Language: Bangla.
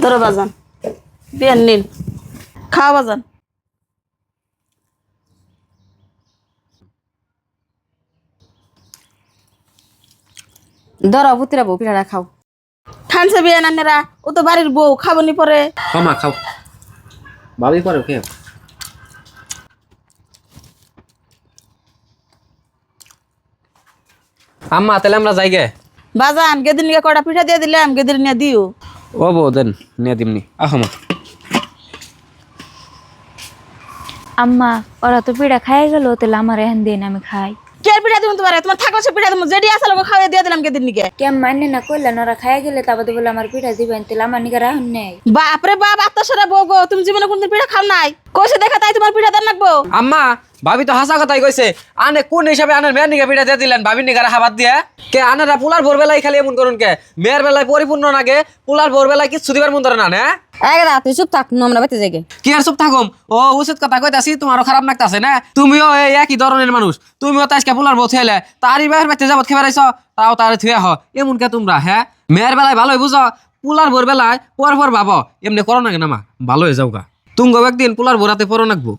ধরো বাজান, বিয়ান নিন, খাওয়া বাজান। ধরো পুতিরা বউ পিঠাটা খাও। খানছে বিয়ান আনেরা, ও তো বাড়ির বউ, খাবনি পরে। মা খাও, ভাবি পরে খেয়ে। আম্মা তাহলে আমরা যাই গে। বাজান গেদিন নিয়ে কটা পিঠা দিয়ে দিলাম, গেদিন নিয়ে দিও। ও বউ দেন নিয়ে দিমনি, আহ মা। আম্মা ওরা তো পিঠা খাই গেল, তাহলে আমার এখান দিন আমি খাই। কে পিঠা দিব তোমার? তোমার থাকলে সে পিঠা দিব, যেটি আসলে খাওয়া দিয়ে দিলাম গেদিন নিকে। কেম মানে না কইলেন ওরা খাই গেলে তারপর বলে আমার পিঠা দিবেন, তাহলে আমার নিকে রাহুন নেই। বাপরে বাপ, আত্মসরা বউ গো, তুমি জীবনে কোনদিন পিঠা খাও নাই? কইছে দেখা তাই তোমার পিঠা দেন রাখবো। আম্মা ভাবি তো হাসা কথাই কইছে, আনে কোন হিসাবে আনের মেয়ের নিকে পিঠা দিয়ে দিলেন, ভাবির নিকে হাবাত দিয়ে? কে আনারা পুলার ভোরবেলায় খালি এমন করুন কে? মেয়ের বেলায় পরিপূর্ণ নাগে, পুলার ভোরবেলায় কিচ্ছু দিবার মন ধরে না না? তুই চুপ থাক, আমরা বাড়িতে যাই গে। কি আর চুপ থাকুম? ও উচিত কথা কইতাছি, তোমারও খারাপ লাগতাছে না? তুমিও এই একই ধরনের মানুষ, তুমিও তো আজকে পুলার বউ থইলে তারই বাহির বাড়িতে যাবত খেয়ে বেড়াইছ, তাও তার থুয়ে হ এমন কে তোমরা? হ্যাঁ, মেয়ের বেলায় ভালোই বুঝো, পুলার ভোর বেলায় পর ভাবো, এমনি করো না কেন মা? ভালো হয়ে যাও গা, তুমি একদিন পুলার ভোরাতে পরো নাকবো।